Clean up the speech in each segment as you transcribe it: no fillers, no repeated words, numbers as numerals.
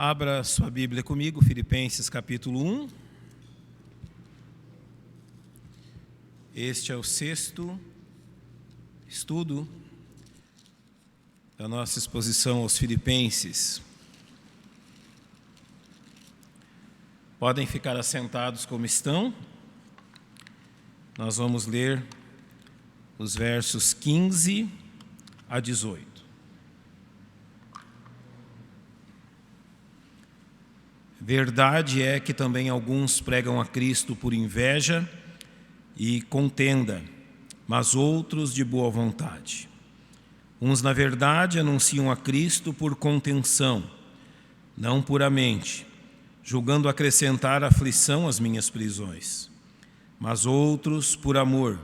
Abra sua Bíblia comigo, Filipenses capítulo 1. Este é o sexto estudo da nossa exposição aos Filipenses. Podem ficar assentados como estão. Nós vamos ler os versos 15 a 18. Verdade é que também alguns pregam a Cristo por inveja e contenda, mas outros de boa vontade. Uns, na verdade, anunciam a Cristo por contenção, não puramente, julgando acrescentar aflição às minhas prisões. Mas outros por amor,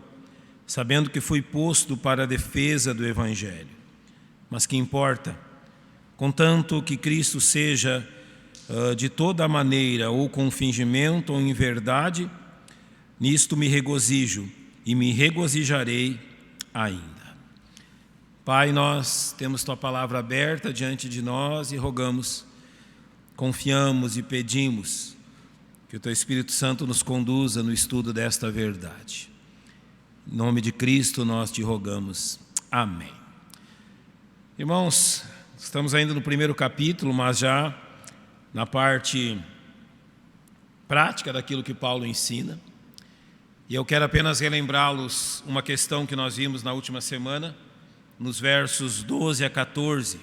sabendo que fui posto para a defesa do Evangelho. Mas que importa? Contanto que Cristo seja de toda maneira, ou com fingimento, ou em verdade, nisto me regozijo e me regozijarei ainda. Pai, nós temos Tua palavra aberta diante de nós e rogamos, confiamos e pedimos que o Teu Espírito Santo nos conduza no estudo desta verdade. Em nome de Cristo nós te rogamos. Amém. Irmãos, estamos ainda no primeiro capítulo, mas já na parte prática daquilo que Paulo ensina. E eu quero apenas relembrá-los uma questão que nós vimos na última semana, nos versos 12 a 14.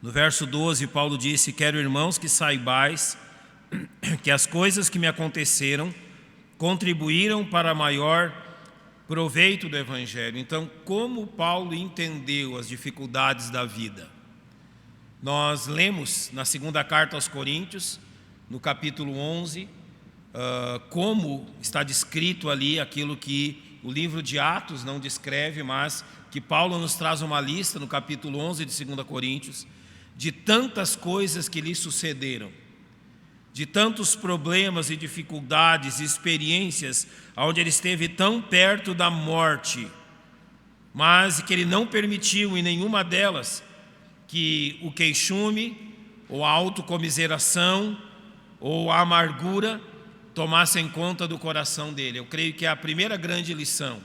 No verso 12, Paulo disse: quero, irmãos, que saibais que as coisas que me aconteceram contribuíram para maior proveito do Evangelho. Então, como Paulo entendeu as dificuldades da vida? Nós lemos na segunda carta aos Coríntios, no capítulo 11, como está descrito ali aquilo que o livro de Atos não descreve, mas que Paulo nos traz uma lista no capítulo 11 de 2 Coríntios, de tantas coisas que lhe sucederam, de tantos problemas e dificuldades e experiências, onde ele esteve tão perto da morte, mas que ele não permitiu em nenhuma delas que o queixume, ou a autocomiseração, ou a amargura tomassem conta do coração dele. Eu creio que é a primeira grande lição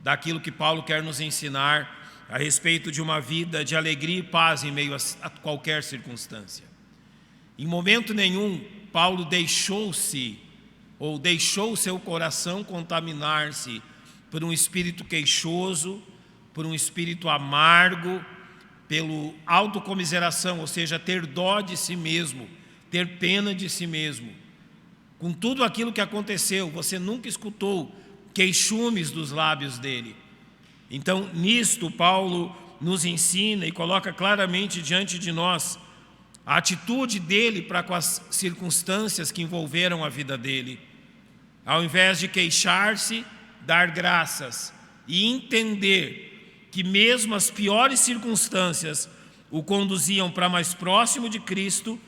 daquilo que Paulo quer nos ensinar a respeito de uma vida de alegria e paz em meio a qualquer circunstância. Em momento nenhum, Paulo deixou seu coração contaminar-se por um espírito queixoso, por um espírito amargo, pelo autocomiseração, ou seja, ter dó de si mesmo, ter pena de si mesmo. Com tudo aquilo que aconteceu, você nunca escutou queixumes dos lábios dele. Então, nisto, Paulo nos ensina e coloca claramente diante de nós a atitude dele para com as circunstâncias que envolveram a vida dele. Ao invés de queixar-se, dar graças e entender que mesmo as piores circunstâncias o conduziam para mais próximo de Cristo,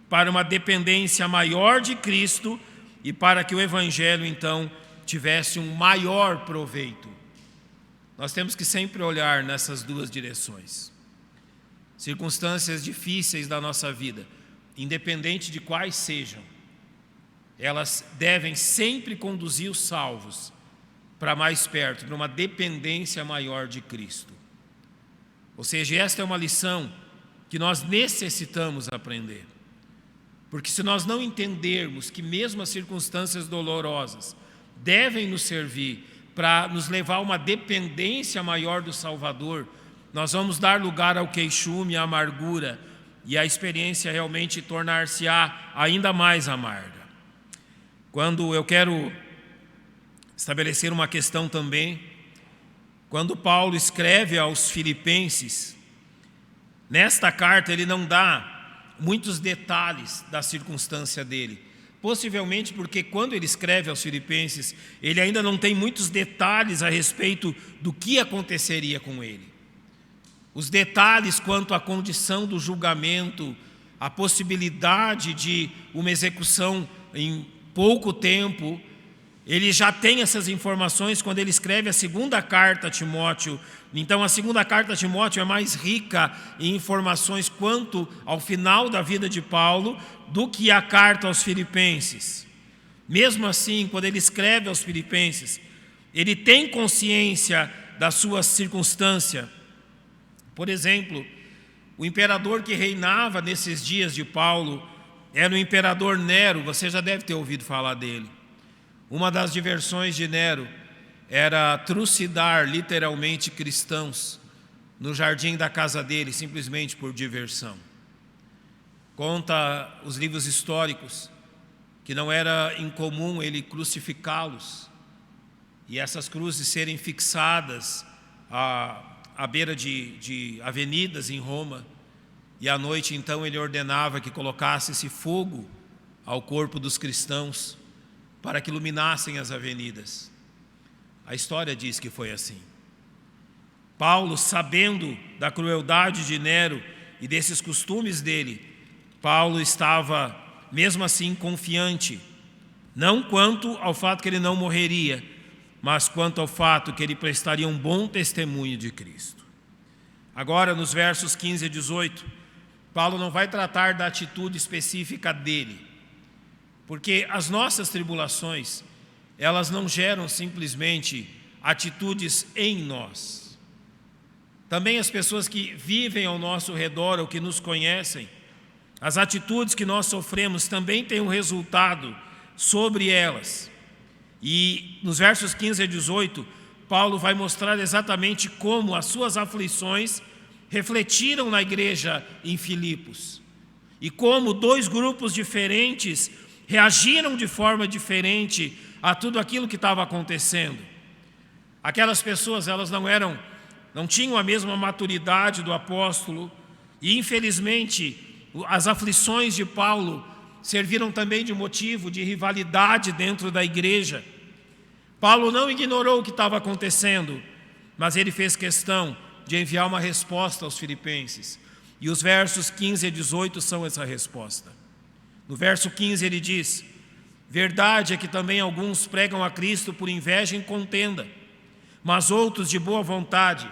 para uma dependência maior de Cristo e para que o Evangelho, então, tivesse um maior proveito. Nós temos que sempre olhar nessas duas direções. Circunstâncias difíceis da nossa vida, independente de quais sejam, elas devem sempre conduzir os salvos para mais perto, para uma dependência maior de Cristo. Ou seja, esta é uma lição que nós necessitamos aprender. Porque se nós não entendermos que mesmo as circunstâncias dolorosas devem nos servir para nos levar a uma dependência maior do Salvador, nós vamos dar lugar ao queixume, à amargura, e a experiência realmente tornar-se-á ainda mais amarga. Quando eu quero estabelecer uma questão também, quando Paulo escreve aos Filipenses, nesta carta ele não dá muitos detalhes da circunstância dele, possivelmente porque quando ele escreve aos Filipenses, ele ainda não tem muitos detalhes a respeito do que aconteceria com ele. Os detalhes quanto à condição do julgamento, a possibilidade de uma execução em pouco tempo, Ele já tem essas informações quando ele escreve a segunda carta a Timóteo. Então a segunda carta a Timóteo é mais rica em informações quanto ao final da vida de Paulo do que a carta aos Filipenses. Mesmo assim, quando ele escreve aos Filipenses, ele tem consciência da sua circunstância. Por exemplo, o imperador que reinava nesses dias de Paulo era o imperador Nero. Você já deve ter ouvido falar dele. Uma das diversões de Nero era trucidar literalmente cristãos no jardim da casa dele, simplesmente por diversão. Conta os livros históricos que não era incomum ele crucificá-los e essas cruzes serem fixadas à beira de avenidas em Roma, e à noite então ele ordenava que colocasse-se fogo ao corpo dos cristãos para que iluminassem as avenidas. A história diz que foi assim. Paulo, sabendo da crueldade de Nero e desses costumes dele, Paulo estava, mesmo assim, confiante, não quanto ao fato que ele não morreria, mas quanto ao fato que ele prestaria um bom testemunho de Cristo. Agora, nos versos 15 a 18, Paulo não vai tratar da atitude específica dele, porque as nossas tribulações, elas não geram simplesmente atitudes em nós. Também as pessoas que vivem ao nosso redor ou que nos conhecem, as atitudes que nós sofremos também têm um resultado sobre elas. E nos versos 15 a 18, Paulo vai mostrar exatamente como as suas aflições refletiram na igreja em Filipos e como dois grupos diferentes reagiram de forma diferente a tudo aquilo que estava acontecendo. Aquelas pessoas, elas não tinham a mesma maturidade do apóstolo, e infelizmente as aflições de Paulo serviram também de motivo de rivalidade dentro da igreja. Paulo não ignorou o que estava acontecendo, mas ele fez questão de enviar uma resposta aos filipenses, e os versos 15 a 18 são essa resposta. No verso 15 ele diz: verdade é que também alguns pregam a Cristo por inveja e contenda, mas outros de boa vontade.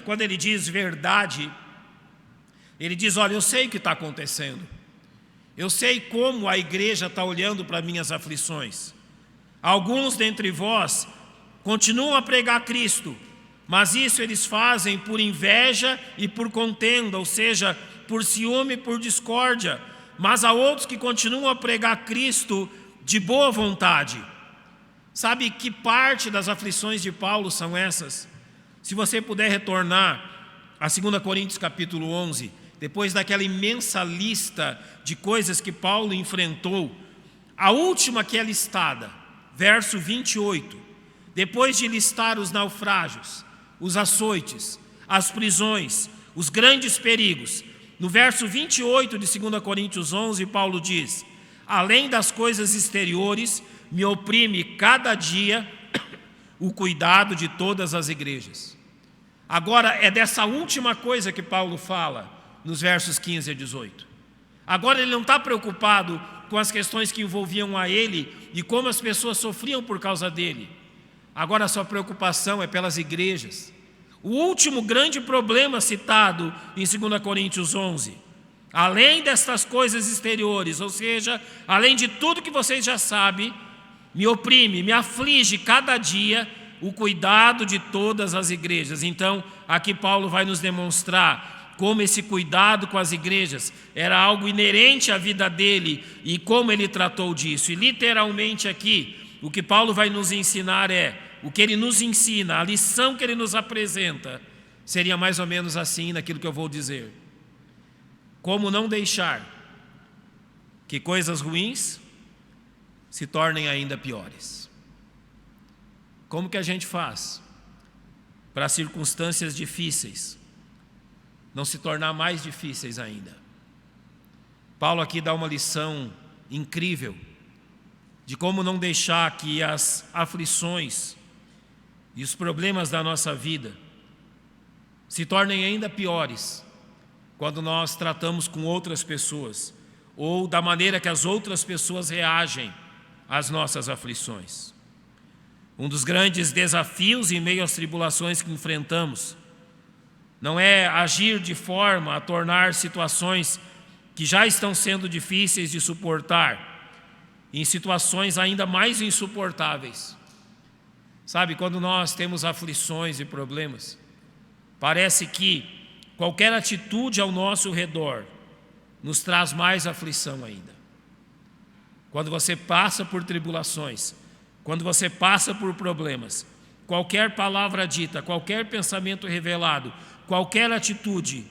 Quando ele diz verdade, ele diz: olha, eu sei o que está acontecendo, eu sei como a igreja está olhando para minhas aflições. Alguns dentre vós continuam a pregar Cristo, mas isso eles fazem por inveja e por contenda, ou seja, por ciúme e por discórdia. Mas há outros que continuam a pregar Cristo de boa vontade. Sabe que parte das aflições de Paulo são essas? Se você puder retornar a 2 Coríntios capítulo 11, depois daquela imensa lista de coisas que Paulo enfrentou, a última que é listada, verso 28, depois de listar os naufrágios, os açoites, as prisões, os grandes perigos, no verso 28 de 2 Coríntios 11, Paulo diz: além das coisas exteriores, me oprime cada dia o cuidado de todas as igrejas. Agora é dessa última coisa que Paulo fala nos versos 15 a 18. Agora ele não está preocupado com as questões que envolviam a ele e como as pessoas sofriam por causa dele. Agora a sua preocupação é pelas igrejas. O último grande problema citado em 2 Coríntios 11, além destas coisas exteriores, ou seja, além de tudo que vocês já sabem, me oprime, me aflige cada dia o cuidado de todas as igrejas. Então, aqui Paulo vai nos demonstrar como esse cuidado com as igrejas era algo inerente à vida dele e como ele tratou disso. E literalmente aqui, o que Paulo vai nos ensinar o que ele nos ensina, a lição que ele nos apresenta, seria mais ou menos assim naquilo que eu vou dizer. Como não deixar que coisas ruins se tornem ainda piores. Como que a gente faz para circunstâncias difíceis não se tornar mais difíceis ainda? Paulo aqui dá uma lição incrível de como não deixar que as aflições e os problemas da nossa vida se tornem ainda piores quando nós tratamos com outras pessoas ou da maneira que as outras pessoas reagem às nossas aflições. Um dos grandes desafios em meio às tribulações que enfrentamos não é agir de forma a tornar situações que já estão sendo difíceis de suportar em situações ainda mais insuportáveis. Sabe, quando nós temos aflições e problemas, parece que qualquer atitude ao nosso redor nos traz mais aflição ainda. Quando você passa por tribulações, quando você passa por problemas, qualquer palavra dita, qualquer pensamento revelado, qualquer atitude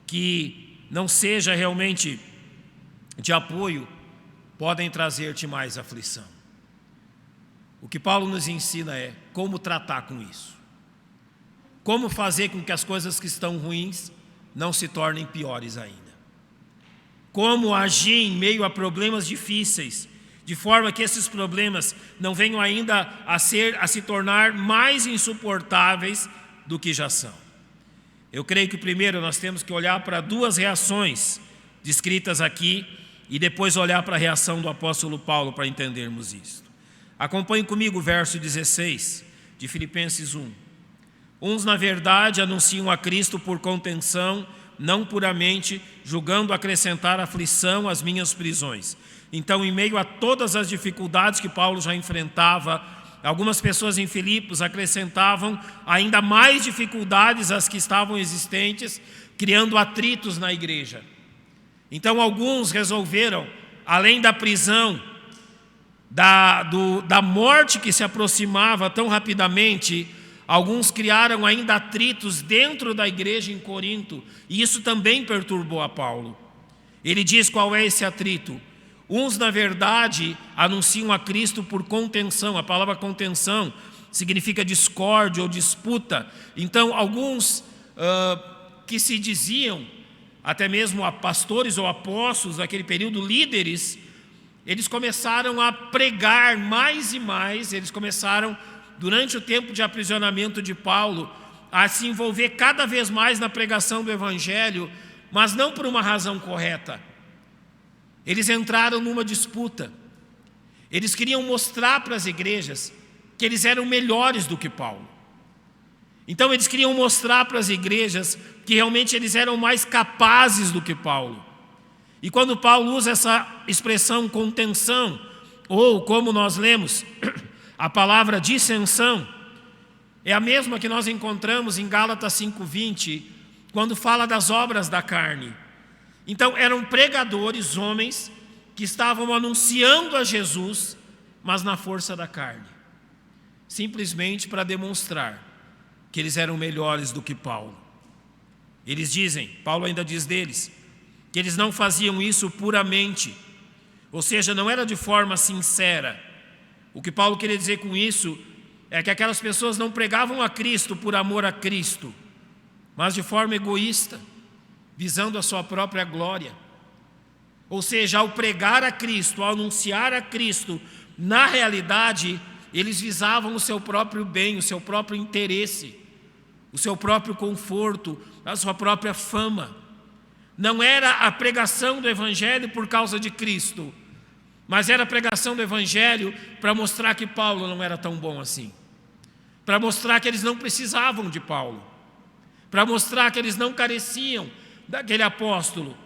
que não seja realmente de apoio, podem trazer-te mais aflição. O que Paulo nos ensina é como tratar com isso. Como fazer com que as coisas que estão ruins não se tornem piores ainda. Como agir em meio a problemas difíceis, de forma que esses problemas não venham ainda a se tornar mais insuportáveis do que já são. Eu creio que primeiro nós temos que olhar para duas reações descritas aqui e depois olhar para a reação do apóstolo Paulo para entendermos isto. Acompanhe comigo o verso 16 de Filipenses 1. Uns, na verdade, anunciam a Cristo por contenção, não puramente, julgando acrescentar aflição às minhas prisões. Então, em meio a todas as dificuldades que Paulo já enfrentava, algumas pessoas em Filipos acrescentavam ainda mais dificuldades às que estavam existentes, criando atritos na igreja. Então, alguns resolveram, além da prisão, da morte que se aproximava tão rapidamente, alguns criaram ainda atritos dentro da igreja em Corinto, e isso também perturbou a Paulo. Ele diz qual é esse atrito. Uns, na verdade, anunciam a Cristo por contenção. A palavra contenção significa discórdia ou disputa. Então, alguns que se diziam, até mesmo a pastores ou apóstolos daquele período, líderes, eles começaram a pregar mais e mais, eles começaram, durante o tempo de aprisionamento de Paulo, a se envolver cada vez mais na pregação do Evangelho, mas não por uma razão correta. Eles entraram numa disputa. Eles queriam mostrar para as igrejas que eles eram melhores do que Paulo. Então eles queriam mostrar para as igrejas que realmente eles eram mais capazes do que Paulo. E quando Paulo usa essa expressão contenção, ou como nós lemos, a palavra dissensão, é a mesma que nós encontramos em Gálatas 5:20, quando fala das obras da carne. Então eram pregadores, homens, que estavam anunciando a Jesus, mas na força da carne, simplesmente para demonstrar que eles eram melhores do que Paulo. Eles dizem, Paulo ainda diz deles, que eles não faziam isso puramente, ou seja, não era de forma sincera. O que Paulo queria dizer com isso é que aquelas pessoas não pregavam a Cristo por amor a Cristo, mas de forma egoísta, visando a sua própria glória. Ou seja, ao pregar a Cristo, ao anunciar a Cristo, na realidade, eles visavam o seu próprio bem, o seu próprio interesse, o seu próprio conforto, a sua própria fama. Não era a pregação do Evangelho por causa de Cristo, mas era a pregação do Evangelho para mostrar que Paulo não era tão bom assim, para mostrar que eles não precisavam de Paulo, para mostrar que eles não careciam daquele apóstolo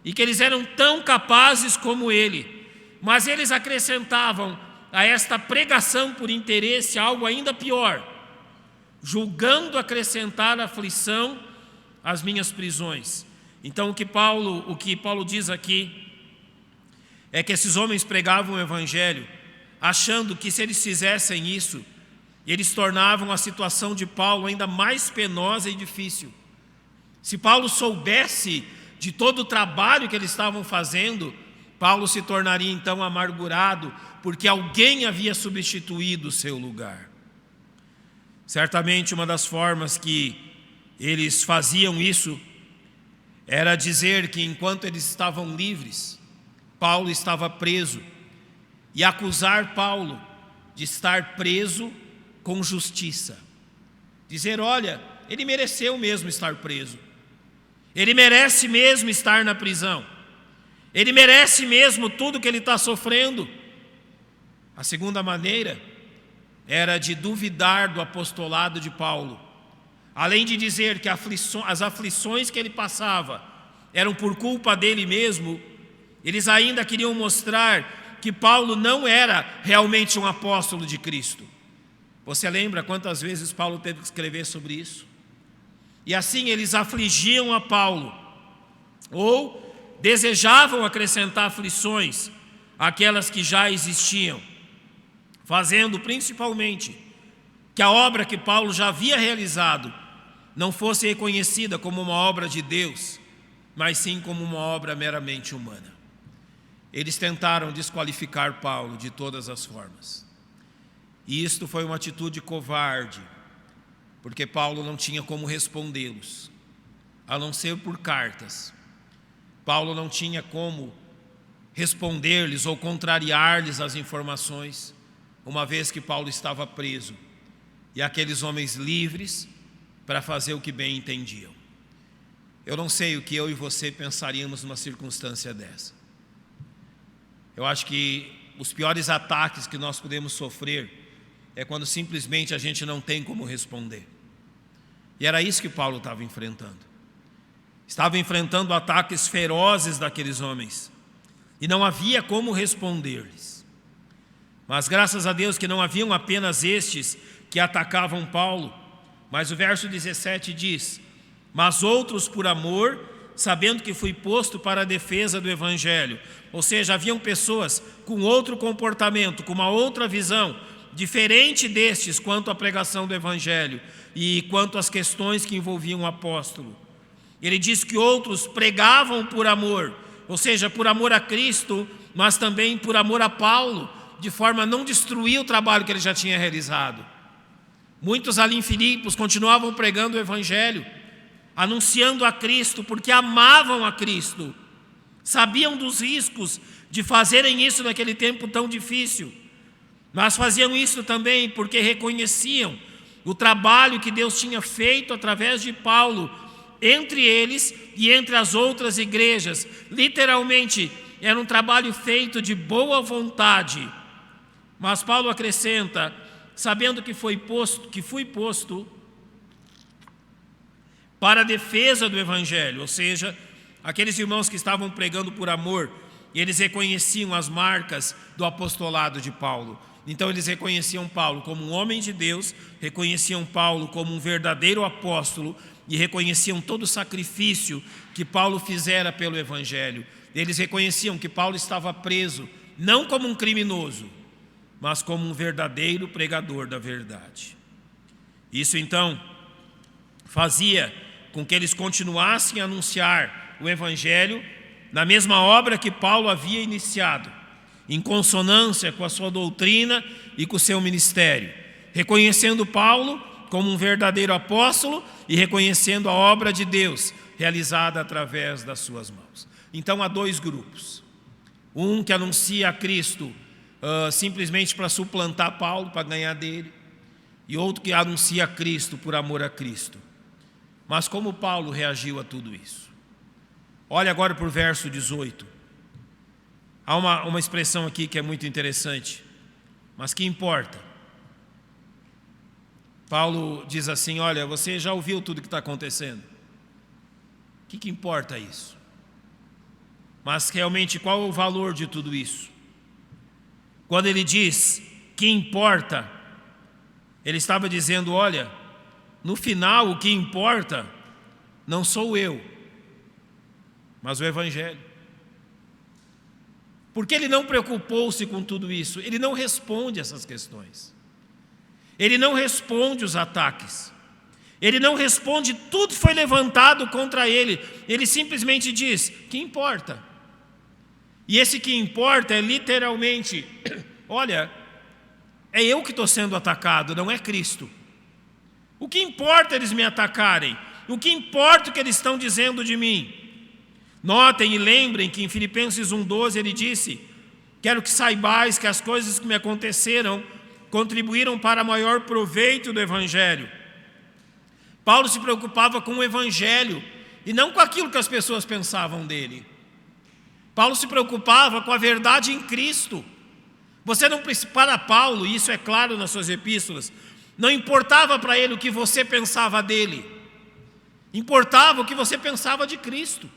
e que eles eram tão capazes como ele. Mas eles acrescentavam a esta pregação por interesse algo ainda pior, julgando acrescentar aflição às minhas prisões. Então o que Paulo diz aqui é que esses homens pregavam o Evangelho achando que se eles fizessem isso, eles tornavam a situação de Paulo ainda mais penosa e difícil. Se Paulo soubesse de todo o trabalho que eles estavam fazendo, Paulo se tornaria então amargurado, porque alguém havia substituído o seu lugar. Certamente uma das formas que eles faziam isso era dizer que enquanto eles estavam livres, Paulo estava preso, e acusar Paulo de estar preso com justiça. Dizer, olha, ele mereceu mesmo estar preso, ele merece mesmo estar na prisão, ele merece mesmo tudo que ele está sofrendo. A segunda maneira era de duvidar do apostolado de Paulo. Além de dizer que as aflições que ele passava eram por culpa dele mesmo, eles ainda queriam mostrar que Paulo não era realmente um apóstolo de Cristo. Você lembra quantas vezes Paulo teve que escrever sobre isso? E assim eles afligiam a Paulo, ou desejavam acrescentar aflições àquelas que já existiam, fazendo principalmente que a obra que Paulo já havia realizado não fosse reconhecida como uma obra de Deus, mas sim como uma obra meramente humana. Eles tentaram desqualificar Paulo de todas as formas. E isto foi uma atitude covarde, porque Paulo não tinha como respondê-los, a não ser por cartas. Paulo não tinha como responder-lhes ou contrariar-lhes as informações, uma vez que Paulo estava preso, e aqueles homens livres para fazer o que bem entendiam. Eu não sei o que eu e você pensaríamos numa circunstância dessa. Eu acho que os piores ataques que nós podemos sofrer é quando simplesmente a gente não tem como responder. E era isso que Paulo estava enfrentando. Estava enfrentando ataques ferozes daqueles homens, e não havia como responder-lhes. Mas graças a Deus que não haviam apenas estes que atacavam Paulo, mas o verso 17 diz: mas outros por amor, sabendo que fui posto para a defesa do Evangelho. Ou seja, haviam pessoas com outro comportamento, com uma outra visão, diferente destes quanto à pregação do Evangelho e quanto às questões que envolviam o apóstolo. Ele diz que outros pregavam por amor, ou seja, por amor a Cristo, mas também por amor a Paulo, de forma a não destruir o trabalho que ele já tinha realizado. Muitos ali em Filipos continuavam pregando o Evangelho, anunciando a Cristo, porque amavam a Cristo, sabiam dos riscos de fazerem isso naquele tempo tão difícil, mas faziam isso também porque reconheciam o trabalho que Deus tinha feito através de Paulo, entre eles e entre as outras igrejas. Literalmente, era um trabalho feito de boa vontade. Mas Paulo acrescenta: sabendo que fui posto para a defesa do Evangelho. Ou seja, aqueles irmãos que estavam pregando por amor, eles reconheciam as marcas do apostolado de Paulo. Então eles reconheciam Paulo como um homem de Deus, reconheciam Paulo como um verdadeiro apóstolo e reconheciam todo o sacrifício que Paulo fizera pelo Evangelho. Eles reconheciam que Paulo estava preso, não como um criminoso, mas como um verdadeiro pregador da verdade. Isso então fazia com que eles continuassem a anunciar o Evangelho na mesma obra que Paulo havia iniciado, em consonância com a sua doutrina e com o seu ministério, reconhecendo Paulo como um verdadeiro apóstolo e reconhecendo a obra de Deus realizada através das suas mãos. Então há dois grupos: um que anuncia a Cristo simplesmente para suplantar Paulo, para ganhar dele, e outro que anuncia a Cristo por amor a Cristo. Mas como Paulo reagiu a tudo isso? Olha agora para o verso 18. Há uma expressão aqui que é muito interessante, mas que importa. Paulo diz assim: olha, você já ouviu tudo que está acontecendo. O que importa isso? Mas realmente qual é o valor de tudo isso? Quando ele diz que importa, ele estava dizendo: olha, no final o que importa não sou eu, mas o Evangelho. Porque ele não preocupou-se com tudo isso, ele não responde essas questões, ele não responde os ataques, ele não responde tudo que foi levantado contra ele, ele simplesmente diz: que importa? E esse que importa é literalmente: olha, é eu que estou sendo atacado, não é Cristo. O que importa eles me atacarem? O que importa o que eles estão dizendo de mim? Notem e lembrem que em Filipenses 1,12 ele disse: quero que saibais que as coisas que me aconteceram contribuíram para maior proveito do Evangelho. Paulo se preocupava com o Evangelho e não com aquilo que as pessoas pensavam dele. Paulo se preocupava com a verdade em Cristo. Você não precisa, para Paulo, e isso é claro nas suas epístolas, não importava para ele o que você pensava dele, importava o que você pensava de Cristo.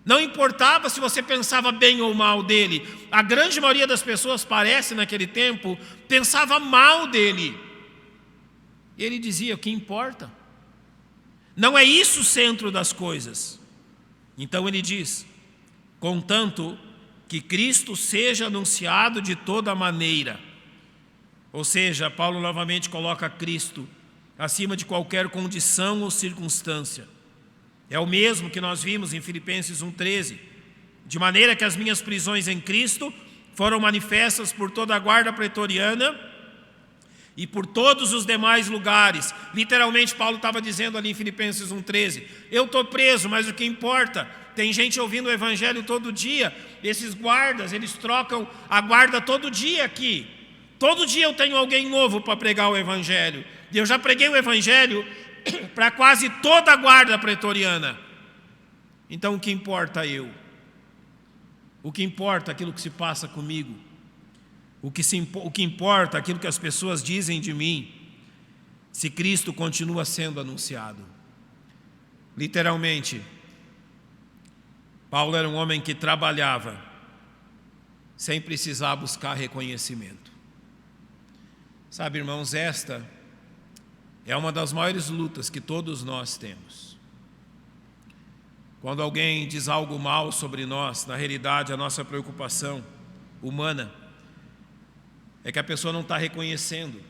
Não importava se você pensava bem ou mal dele. A grande maioria das pessoas, parece naquele tempo, pensava mal dele. E ele dizia: o que importa? Não é isso o centro das coisas. Então ele diz: contanto que Cristo seja anunciado de toda maneira. Ou seja, Paulo novamente coloca Cristo acima de qualquer condição ou circunstância. É o mesmo que nós vimos em Filipenses 1,13. De maneira que as minhas prisões em Cristo foram manifestas por toda a guarda pretoriana e por todos os demais lugares. Literalmente, Paulo estava dizendo ali em Filipenses 1,13: eu estou preso, mas o que importa? Tem gente ouvindo o Evangelho todo dia. Esses guardas, eles trocam a guarda todo dia aqui. Todo dia eu tenho alguém novo para pregar o Evangelho. E eu já preguei o Evangelho para quase toda a guarda pretoriana. Então o que importa eu? O que importa é aquilo que se passa comigo. O que importa é aquilo que as pessoas dizem de mim, se Cristo continua sendo anunciado. Literalmente, Paulo era um homem que trabalhava sem precisar buscar reconhecimento. Sabe, irmãos, esta é uma das maiores lutas que todos nós temos. Quando alguém diz algo mal sobre nós, na realidade a nossa preocupação humana é que a pessoa não está reconhecendo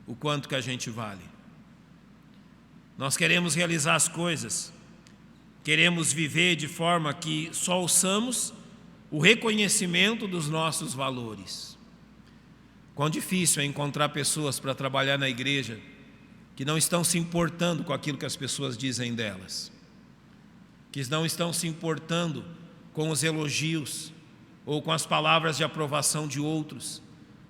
o quanto que a gente vale. Nós queremos realizar as coisas, queremos viver de forma que só ouçamos o reconhecimento dos nossos valores. Quão difícil é encontrar pessoas para trabalhar na igreja que não estão se importando com aquilo que as pessoas dizem delas, que não estão se importando com os elogios ou com as palavras de aprovação de outros,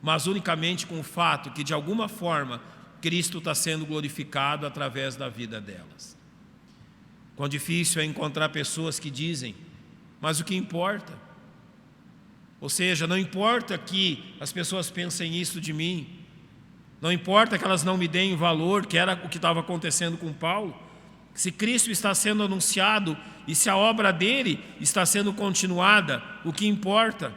mas unicamente com o fato que de alguma forma Cristo está sendo glorificado através da vida delas. Quão difícil é encontrar pessoas que dizem: mas o que importa? Ou seja, não importa que as pessoas pensem isso de mim, não importa que elas não me deem valor, que era o que estava acontecendo com Paulo. Se Cristo está sendo anunciado e se a obra dele está sendo continuada, o que importa?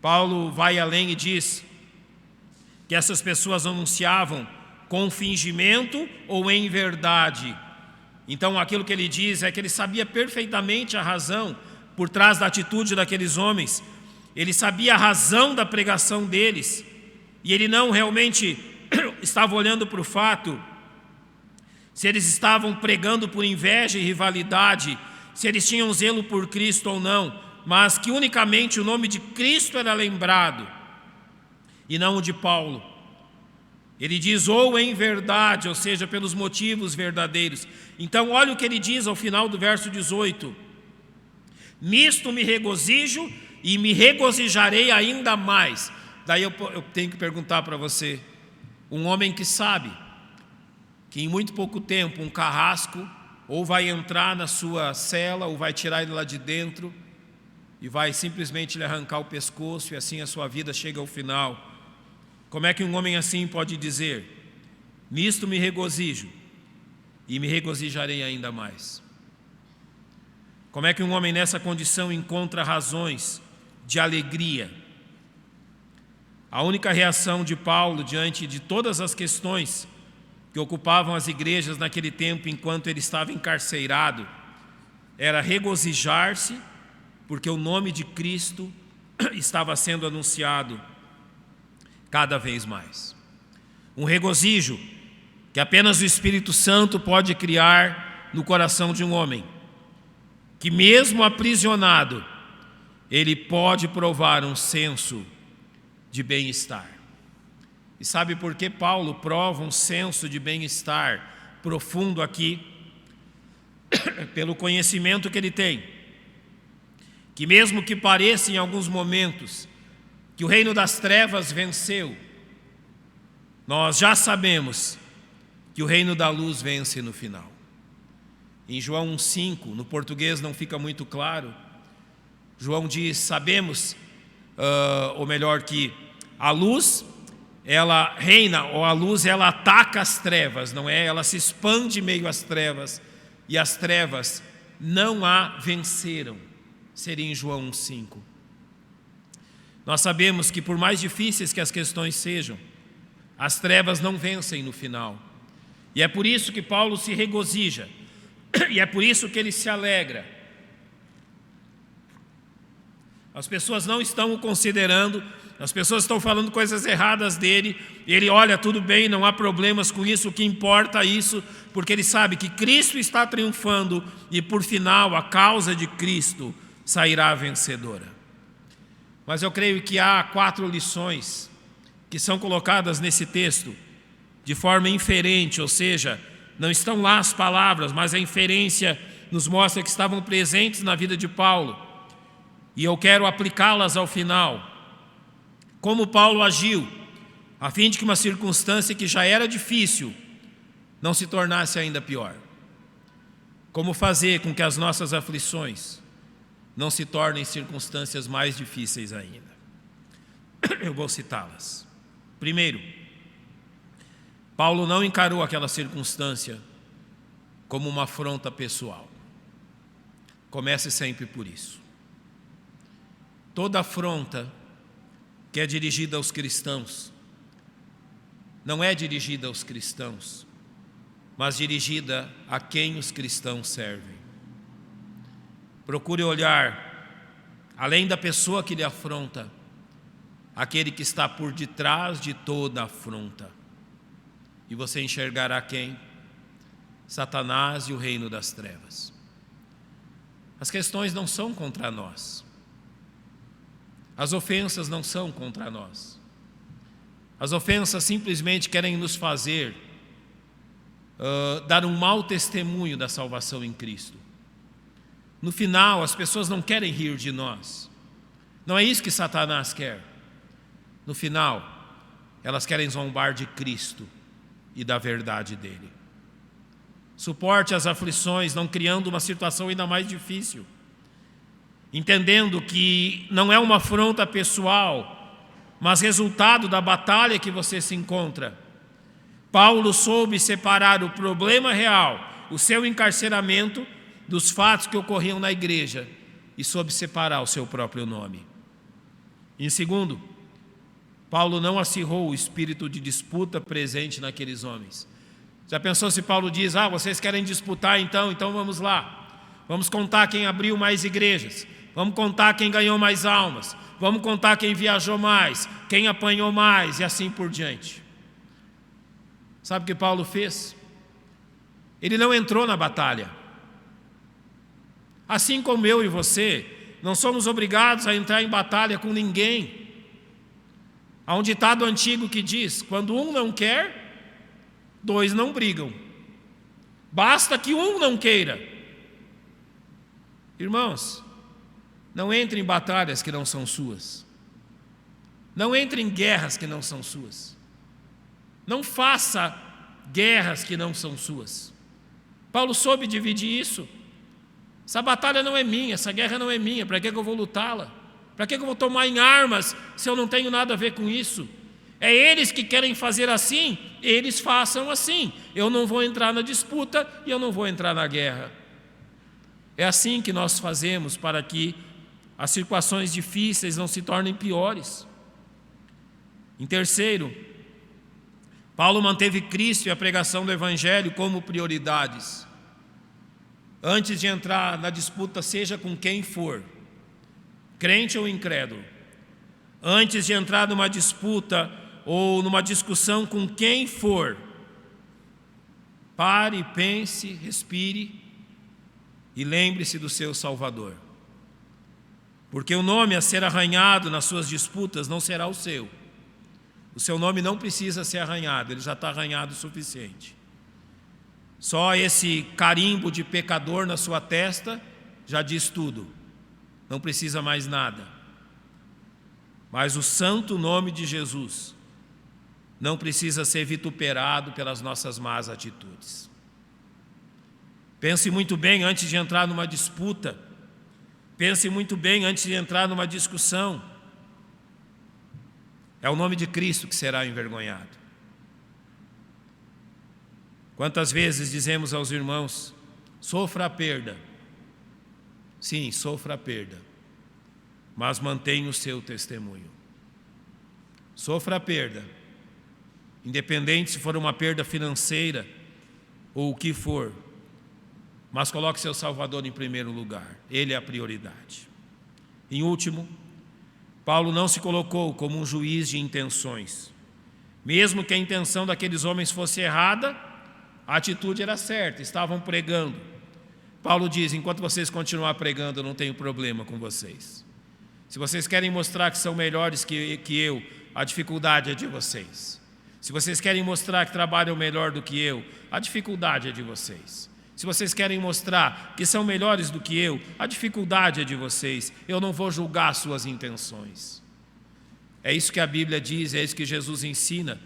Paulo vai além e diz que essas pessoas anunciavam com fingimento ou em verdade. Então aquilo que ele diz é que ele sabia perfeitamente a razão por trás da atitude daqueles homens. Ele sabia a razão da pregação deles. E ele não realmente estava olhando para o fato se eles estavam pregando por inveja e rivalidade, se eles tinham zelo por Cristo ou não, mas que unicamente o nome de Cristo era lembrado e não o de Paulo. Ele diz: ou em verdade, ou seja, pelos motivos verdadeiros. Então olha o que ele diz ao final do verso 18: nisto me regozijo e me regozijarei ainda mais. Daí eu tenho que perguntar para você, um homem que sabe que em muito pouco tempo um carrasco ou vai entrar na sua cela ou vai tirar ele lá de dentro e vai simplesmente lhe arrancar o pescoço, e assim a sua vida chega ao final. Como é que um homem assim pode dizer: nisto me regozijo e me regozijarei ainda mais? Como é que um homem nessa condição encontra razões de alegria? A única reação de Paulo diante de todas as questões que ocupavam as igrejas naquele tempo enquanto ele estava encarcerado era regozijar-se, porque o nome de Cristo estava sendo anunciado cada vez mais. Um regozijo que apenas o Espírito Santo pode criar no coração de um homem, que mesmo aprisionado, ele pode provar um senso de bem-estar. E sabe por que Paulo prova um senso de bem-estar profundo aqui? Pelo conhecimento que ele tem, que mesmo que pareça em alguns momentos que o reino das trevas venceu, nós já sabemos que o reino da luz vence no final. Em João 1,5, no português não fica muito claro, João diz: sabemos ou melhor, que a luz, ela reina, ou a luz, ela ataca as trevas, não é? Ela se expande meio às trevas, e as trevas não a venceram. Seria em João 1,5. Nós sabemos que por mais difíceis que as questões sejam, as trevas não vencem no final. E é por isso que Paulo se regozija, e é por isso que ele se alegra. As pessoas não estão o considerando, as pessoas estão falando coisas erradas dele, e ele olha, tudo bem, não há problemas com isso, o que importa é isso, porque ele sabe que Cristo está triunfando, e por final a causa de Cristo sairá vencedora. Mas eu creio que há 4 lições que são colocadas nesse texto de forma inferente, ou seja, não estão lá as palavras, mas a inferência nos mostra que estavam presentes na vida de Paulo, e eu quero aplicá-las ao final. Como Paulo agiu, a fim de que uma circunstância que já era difícil não se tornasse ainda pior. Como fazer com que as nossas aflições não se tornem circunstâncias mais difíceis ainda. Eu vou citá-las. Primeiro, Paulo não encarou aquela circunstância como uma afronta pessoal. Comece sempre por isso. Toda afronta que é dirigida aos cristãos, não é dirigida aos cristãos, mas dirigida a quem os cristãos servem. Procure olhar, além da pessoa que lhe afronta, aquele que está por detrás de toda afronta. E você enxergará quem? Satanás e o reino das trevas. As questões não são contra nós. As ofensas não são contra nós. As ofensas simplesmente querem nos fazer dar um mau testemunho da salvação em Cristo. No final, as pessoas não querem rir de nós. Não é isso que Satanás quer. No final, elas querem zombar de Cristo e da verdade dele. Suporte as aflições, não criando uma situação ainda mais difícil. Entendendo que não é uma afronta pessoal, mas resultado da batalha que você se encontra. Paulo soube separar o problema real, o seu encarceramento, dos fatos que ocorriam na igreja, e soube separar o seu próprio nome. Em segundo, Paulo não acirrou o espírito de disputa presente naqueles homens. Já pensou se Paulo diz, vocês querem disputar então vamos lá. Vamos contar quem abriu mais igrejas. Vamos contar quem ganhou mais almas. Vamos contar quem viajou mais, quem apanhou mais e assim por diante. Sabe o que Paulo fez? Ele não entrou na batalha. Assim como eu e você, não somos obrigados a entrar em batalha com ninguém. Há um ditado antigo que diz, quando um não quer, 2 não brigam. Basta que um não queira. Irmãos, não entre em batalhas que não são suas. Não entre em guerras que não são suas. Não faça guerras que não são suas. Paulo soube dividir isso. Essa batalha não é minha, essa guerra não é minha, para que eu vou lutá-la? Para que eu vou tomar em armas se eu não tenho nada a ver com isso? É eles que querem fazer assim, eles façam assim. Eu não vou entrar na disputa e eu não vou entrar na guerra. É assim que nós fazemos para que as situações difíceis não se tornem piores. Em terceiro, Paulo manteve Cristo e a pregação do Evangelho como prioridades. Antes de entrar na disputa, seja com quem for, crente ou incrédulo, antes de entrar numa disputa ou numa discussão com quem for, pare, pense, respire e lembre-se do seu Salvador. Porque o nome a ser arranhado nas suas disputas não será o seu. O seu nome não precisa ser arranhado, ele já está arranhado o suficiente. Só esse carimbo de pecador na sua testa já diz tudo. Não precisa mais nada. Mas o santo nome de Jesus não precisa ser vituperado pelas nossas más atitudes. Pense muito bem antes de entrar numa disputa. Pense muito bem antes de entrar numa discussão. É o nome de Cristo que será envergonhado. Quantas vezes dizemos aos irmãos: sofra a perda. Sim, sofra a perda, mas mantenha o seu testemunho. Sofra a perda, independente se for uma perda financeira ou o que for, mas coloque seu Salvador em primeiro lugar. Ele é a prioridade. Em último, Paulo não se colocou como um juiz de intenções. Mesmo que a intenção daqueles homens fosse errada, a atitude era certa, estavam pregando. Paulo diz: enquanto vocês continuarem pregando, eu não tenho problema com vocês. Se vocês querem mostrar que são melhores que eu, a dificuldade é de vocês. Se vocês querem mostrar que trabalham melhor do que eu, a dificuldade é de vocês. Se vocês querem mostrar que são melhores do que eu, a dificuldade é de vocês. Eu não vou julgar suas intenções. É isso que a Bíblia diz, é isso que Jesus ensina,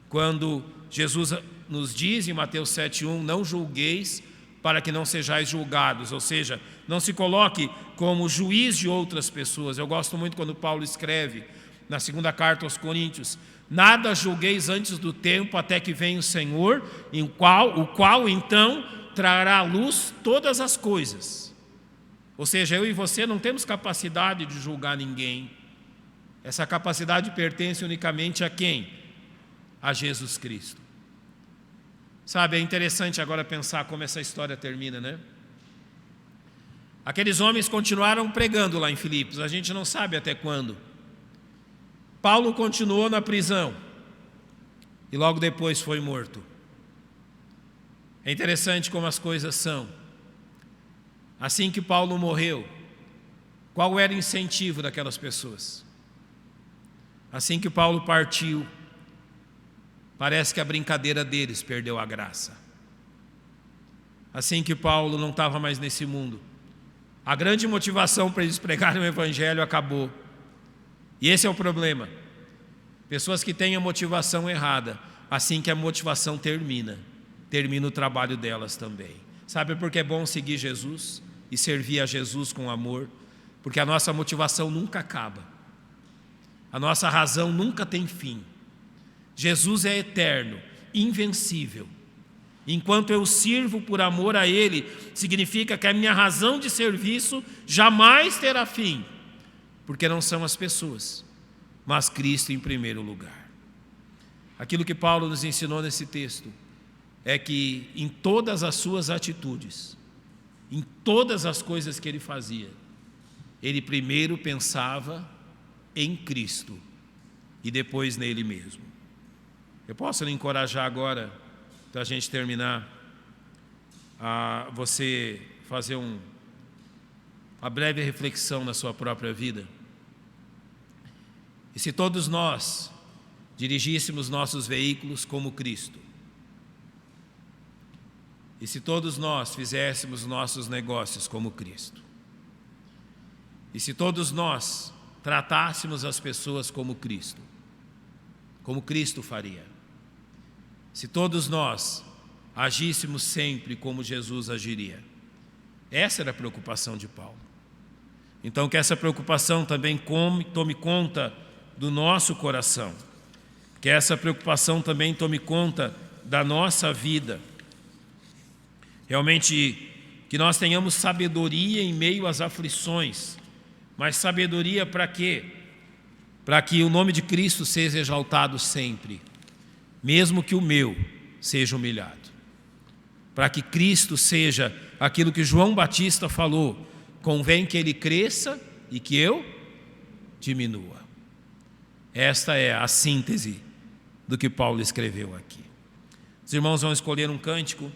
quando Jesus nos diz em Mateus 7,1: não julgueis para que não sejais julgados. Ou seja, não se coloque como juiz de outras pessoas. Eu gosto muito quando Paulo escreve na segunda carta aos Coríntios: nada julgueis antes do tempo, até que venha o Senhor, o qual então trará à luz todas as coisas. Ou seja, eu e você não temos capacidade de julgar ninguém. Essa capacidade pertence unicamente a quem? A Jesus Cristo. Sabe, é interessante agora pensar como essa história termina, né? Aqueles homens continuaram pregando lá em Filipos, a gente não sabe até quando. Paulo continuou na prisão e logo depois foi morto. É interessante como as coisas são. Assim que Paulo morreu, qual era o incentivo daquelas pessoas? Assim que Paulo partiu, parece que a brincadeira deles perdeu a graça. Assim que Paulo não estava mais nesse mundo, a grande motivação para eles pregarem o Evangelho acabou. E esse é o problema. Pessoas que têm a motivação errada, assim que a motivação termina o trabalho delas também. Sabe por que é bom seguir Jesus e servir a Jesus com amor? Porque a nossa motivação nunca acaba. A nossa razão nunca tem fim. Jesus é eterno, invencível. Enquanto eu sirvo por amor a Ele, significa que a minha razão de serviço jamais terá fim, porque não são as pessoas, mas Cristo em primeiro lugar. Aquilo que Paulo nos ensinou nesse texto é que em todas as suas atitudes, em todas as coisas que ele fazia, ele primeiro pensava em Cristo e depois nele mesmo. Eu posso lhe encorajar agora, para a gente terminar, a você fazer uma breve reflexão na sua própria vida. E se todos nós dirigíssemos nossos veículos como Cristo, e se todos nós fizéssemos nossos negócios como Cristo, e se todos nós tratássemos as pessoas como Cristo faria, se todos nós agíssemos sempre como Jesus agiria. Essa era a preocupação de Paulo. Então que essa preocupação também tome conta do nosso coração, que essa preocupação também tome conta da nossa vida. Realmente que nós tenhamos sabedoria em meio às aflições. Mas sabedoria para quê? Para que o nome de Cristo seja exaltado sempre, mesmo que o meu seja humilhado. Para que Cristo seja aquilo que João Batista falou: convém que ele cresça e que eu diminua. Esta é a síntese do que Paulo escreveu aqui. Os irmãos vão escolher um cântico.